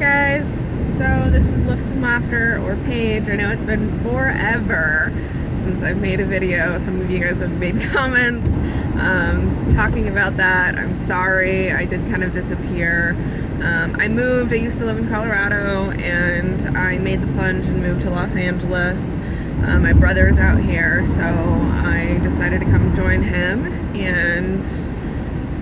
guys, so this is Lifts and Laughter, or Paige. I know it's been forever since I've made a video. Some of you guys have made comments talking about that. I'm sorry, I did kind of disappear. I moved. I used to live in Colorado and I made the plunge and moved to Los Angeles. My brother's out here, so I decided to come join him and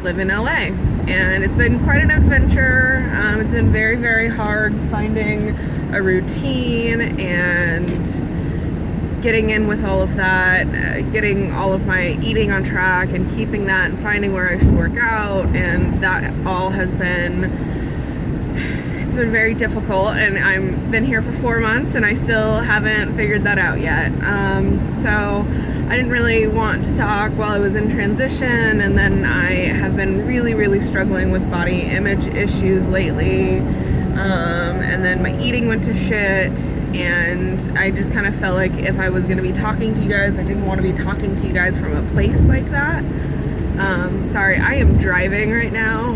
live in LA. And it's been quite an adventure. It's been very, very hard finding a routine and getting in with all of that, getting all of my eating on track and keeping that and finding where I should work out, and that all has been, it's been very difficult, and I've been here for 4 months and I still haven't figured that out yet. So I didn't really want to talk while I was in transition, and then I have been really, really struggling with body image issues lately, and then my eating went to shit, and I just kind of felt like if I was going to be talking to you guys, I didn't want to be talking to you guys from a place like that. Sorry, I am driving right now.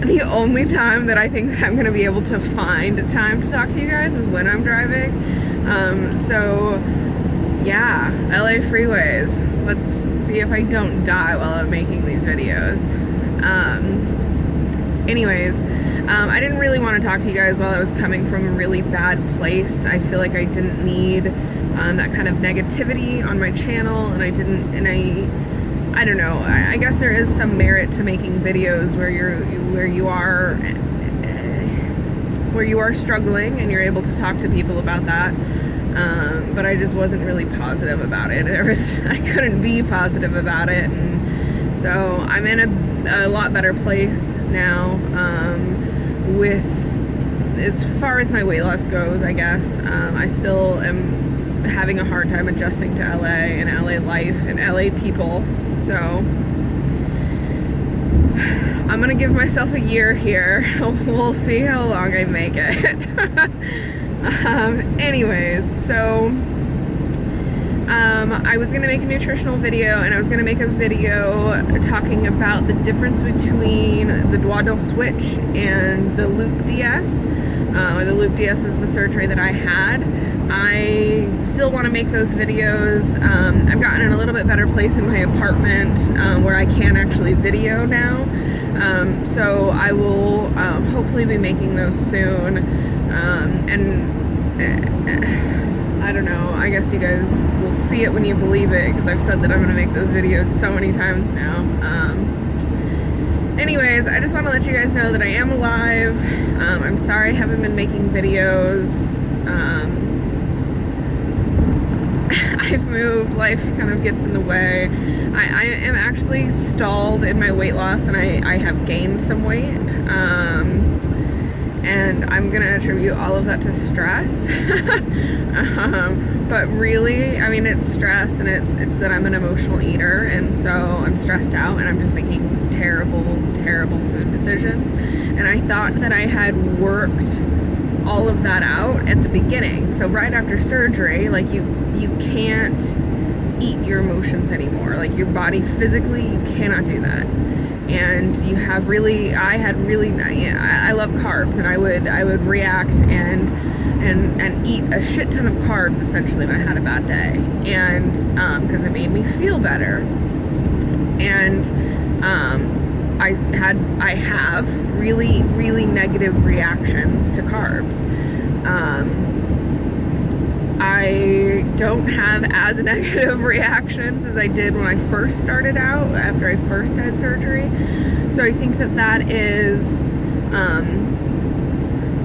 The only time that I think that I'm going to be able to find time to talk to you guys is when I'm driving. So yeah, LA freeways. Let's see if I don't die while I'm making these videos. Anyways, I didn't really want to talk to you guys while I was coming from a really bad place. I feel like I didn't need that kind of negativity on my channel, and I don't know. I guess there is some merit to making videos where you are struggling and you're able to talk to people about that. But I just wasn't really positive about it. I couldn't be positive about it, and so I'm in a lot better place now with as far as my weight loss goes, I guess. I still am having a hard time adjusting to LA and LA life and LA people, so I'm gonna give myself a year here. We'll see how long I make it. Anyways, so I was gonna make a nutritional video, and I was gonna make a video talking about the difference between the Duodenal Switch and the Loop DS. The Loop DS is the surgery that I had. I still want to make those videos. I've gotten in a little bit better place in my apartment where I can actually video now. So I will hopefully be making those soon. I don't know, I guess you guys will see it when you believe it, because I've said that I'm going to make those videos so many times now. Anyways, I just want to let you guys know that I am alive. I'm sorry I haven't been making videos. I've moved, life kind of gets in the way. I am actually stalled in my weight loss, and I have gained some weight. And I'm gonna attribute all of that to stress. But really, I mean, it's stress, and it's that I'm an emotional eater, and so I'm stressed out, and I'm just making terrible, terrible food decisions. And I thought that I had worked all of that out at the beginning. So right after surgery, like you can't eat your emotions anymore. Like your body physically, you cannot do that. And you have really, I love carbs, and I would react and eat a shit ton of carbs essentially when I had a bad day, and because it made me feel better. And I have really, really negative reactions to carbs. I don't have as negative reactions as I did when I first started out, after I first had surgery. So I think that is,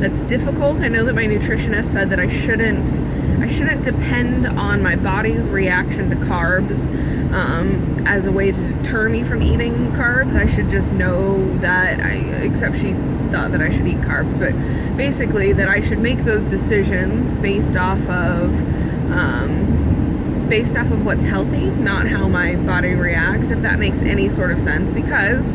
that's difficult. I know that my nutritionist said that I shouldn't depend on my body's reaction to carbs as a way to deter me from eating carbs. I should just know that, except she thought that I should eat carbs, but basically that I should make those decisions based off of what's healthy, not how my body reacts, if that makes any sort of sense. Because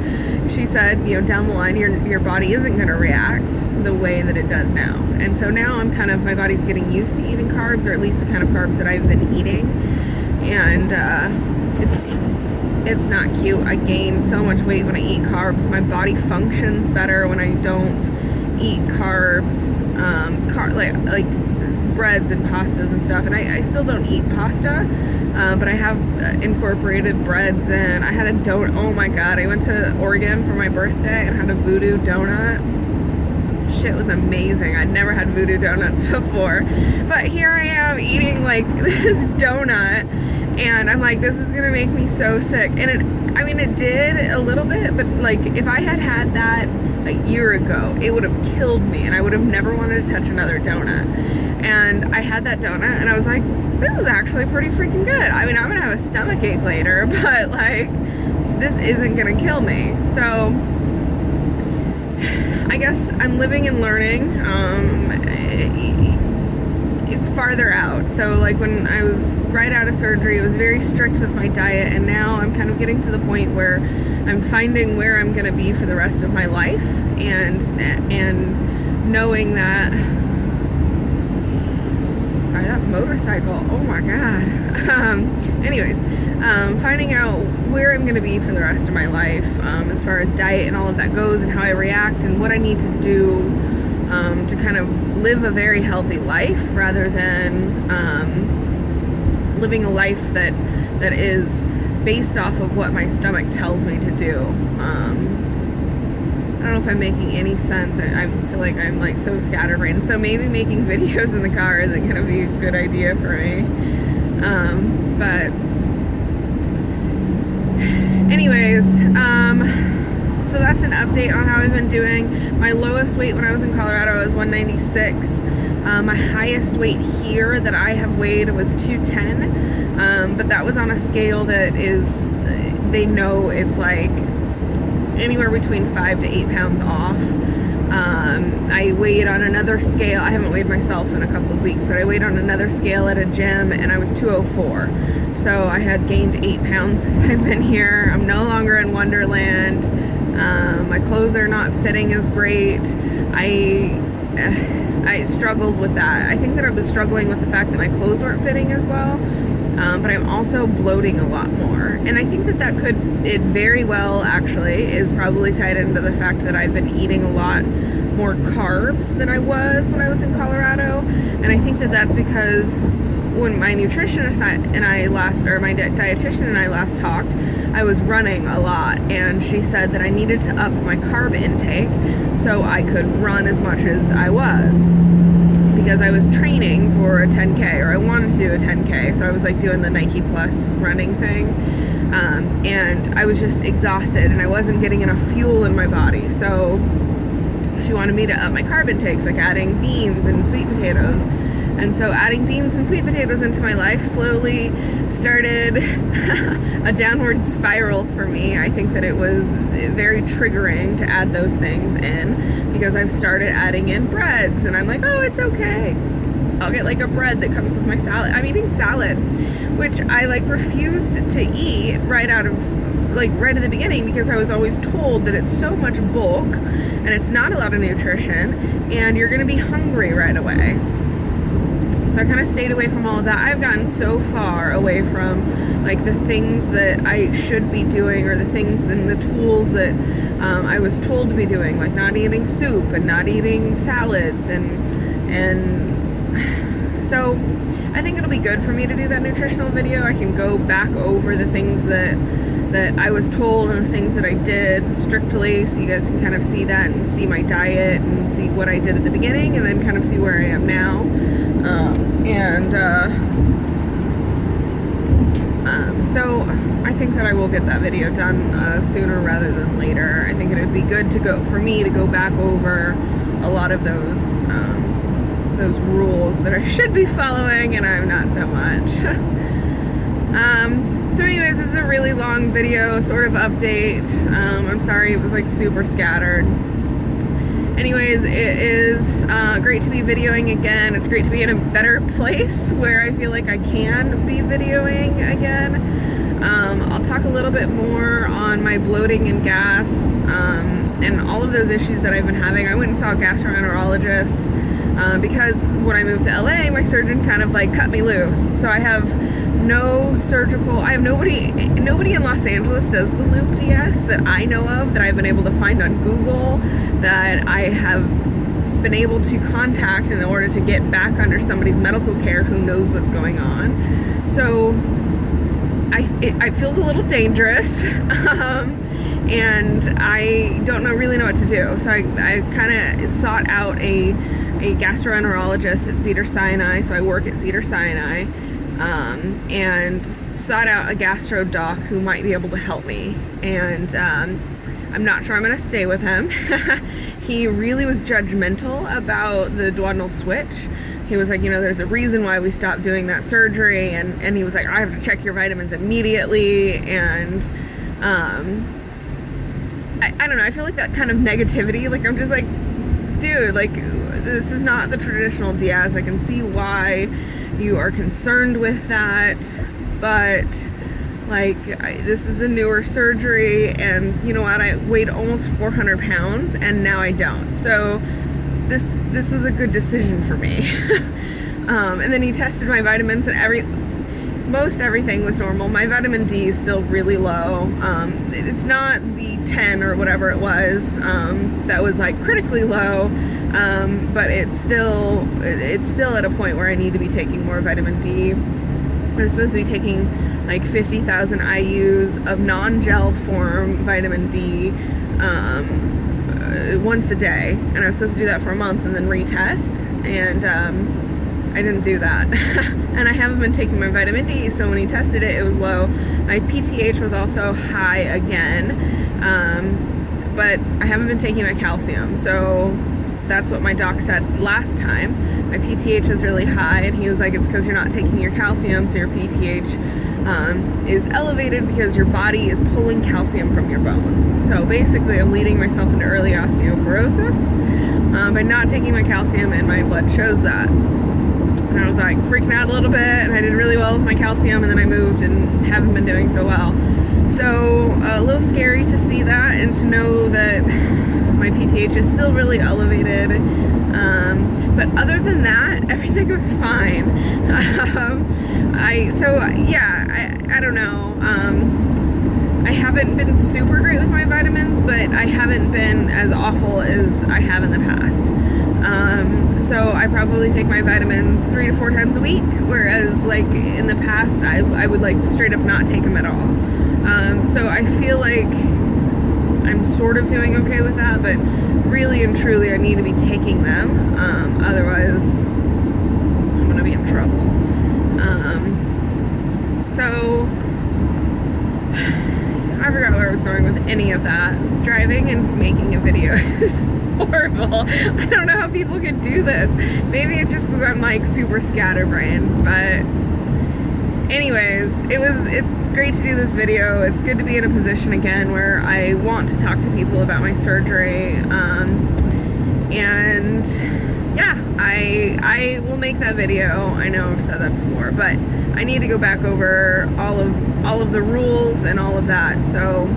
she said, you know, down the line your body isn't going to react the way that it does now. And so now my body's getting used to eating carbs, or at least the kind of carbs that I've been eating, and it's not cute. I gain so much weight when I eat carbs. My body functions better when I don't eat carbs, like breads and pastas and stuff, and I still don't eat pasta, but I have incorporated breads, and I had a donut. Oh my god, I went to Oregon for my birthday and had a voodoo donut. Shit was amazing. I'd never had voodoo donuts before, but here I am eating like this donut, and I'm like, this is gonna make me so sick. And it did a little bit, but like if I had had that a year ago, it would have killed me, and I would have never wanted to touch another donut. And I had that donut, and I was like, this is actually pretty freaking good. I mean, I'm gonna have a stomach ache later, but like, this isn't gonna kill me. So I guess I'm living and learning farther out. So like when I was right out of surgery, it was very strict with my diet, and now I'm kind of getting to the point where I'm finding where I'm gonna be for the rest of my life, and knowing that, sorry, that motorcycle, oh my god. Anyways, finding out where I'm gonna be for the rest of my life, as far as diet and all of that goes, and how I react, and what I need to do to kind of live a very healthy life, rather than living a life that is based off of what my stomach tells me to do. I don't know if I'm making any sense. I feel like I'm like so scatterbrained, so maybe making videos in the car isn't gonna be a good idea for me. But anyways, so that's an update on how I've been doing. My lowest weight when I was in Colorado was 196. My highest weight here that I have weighed was 210, but that was on a scale that is, they know it's like anywhere between 5 to 8 pounds off. I weighed on another scale. I haven't weighed myself in a couple of weeks, but I weighed on another scale at a gym, and I was 204. So I had gained 8 pounds since I've been here. I'm no longer in Wonderland. My clothes are not fitting as great. I struggled with that. I think that I was struggling with the fact that my clothes weren't fitting as well, but I'm also bloating a lot more. And I think that it very well actually is probably tied into the fact that I've been eating a lot more carbs than I was when I was in Colorado. And I think that that's because when my nutritionist and I last, or my dietitian and I last talked, I was running a lot, and she said that I needed to up my carb intake so I could run as much as I was, because I was training for a 10K, or I wanted to do a 10K, so I was like doing the Nike Plus running thing, and I was just exhausted, and I wasn't getting enough fuel in my body. So she wanted me to up my carb intakes, like adding beans and sweet potatoes. And so adding beans and sweet potatoes into my life slowly started a downward spiral for me. I think that it was very triggering to add those things in, because I've started adding in breads, and I'm like, oh, it's okay. I'll get like a bread that comes with my salad. I'm eating salad, which I like refused to eat right at the beginning, because I was always told that it's so much bulk and it's not a lot of nutrition and you're gonna be hungry right away. So I kind of stayed away from all of that. I've gotten so far away from like the things that I should be doing, or the things and the tools that I was told to be doing, like not eating soup and not eating salads, and so I think it'll be good for me to do that nutritional video. I can go back over the things that I was told and the things that I did strictly, so you guys can kind of see that and see my diet and see what I did at the beginning, and then kind of see where I am now. So I think that I will get that video done sooner rather than later. I think it would be good for me to go back over a lot of those rules that I should be following, and I'm not so much. So anyways, this is a really long video, sort of update. I'm sorry it was like super scattered. Anyways, it is great to be videoing again. It's great to be in a better place where I feel like I can be videoing again. I'll talk a little bit more on my bloating and gas and all of those issues that I've been having. I went and saw a gastroenterologist because when I moved to LA, my surgeon kind of like cut me loose. So I have no surgical, I have nobody in Los Angeles does the loop DS that I know of, that I've been able to find on Google, that I have been able to contact in order to get back under somebody's medical care who knows what's going on. So it feels a little dangerous, and I don't really know what to do. So I kind of sought out a gastroenterologist at Cedars-Sinai. So I work at Cedars-Sinai, and sought out a gastro doc who might be able to help me. And I'm not sure I'm going to stay with him. He really was judgmental about the duodenal switch. He was like, you know, there's a reason why we stopped doing that surgery, and he was like, I have to check your vitamins immediately. And I don't know, I feel like that kind of negativity, like I'm just like, dude, like this is not the traditional Diaz. I can see why you are concerned with that, but like this is a newer surgery, and you know what, I weighed almost 400 pounds and now I don't. So this was a good decision for me. And then he tested my vitamins, and most everything was normal. My vitamin D is still really low. It's not the 10 or whatever it was that was like critically low, but it's still at a point where I need to be taking more vitamin D. I was supposed to be taking like 50,000 IUs of non-gel form vitamin D once a day, and I was supposed to do that for a month and then retest, and I didn't do that. And I haven't been taking my vitamin D, so when he tested it, it was low. My PTH was also high again, but I haven't been taking my calcium, so that's what my doc said last time. My PTH was really high, and he was like, it's because you're not taking your calcium, so your PTH is elevated because your body is pulling calcium from your bones. So basically I'm leading myself into early osteoporosis by not taking my calcium, and my blood shows that. And I was like freaking out a little bit, and I did really well with my calcium, and then I moved and haven't been doing so well. So a little scary to see that, and to know that my PTH is still really elevated. But other than that, everything was fine. I don't know. I haven't been super great with my vitamins, but I haven't been as awful as I have in the past. So I probably take my vitamins 3 to 4 times a week, whereas like in the past I would like straight up not take them at all. So I feel like I'm sort of doing okay with that, but really and truly I need to be taking them, otherwise I'm gonna be in trouble. So I forgot where I was going with any of that. Driving and making a video is horrible. I don't know how people could do this. Maybe it's just because I'm like super scatterbrained, but anyways, it's great to do this video. It's good to be in a position again where I want to talk to people about my surgery, and yeah, I will make that video. I know I've said that before, but I need to go back over all of the rules and all of that. So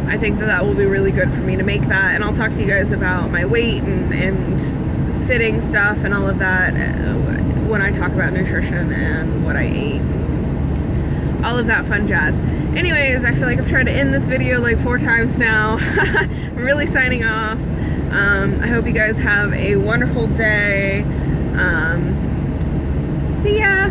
I think that will be really good for me to make that, and I'll talk to you guys about my weight and fitting stuff and all of that when I talk about nutrition and what I ate, all of that fun jazz. Anyways, I feel like I've tried to end this video like 4 times now. I'm really signing off. I hope you guys have a wonderful day. See ya.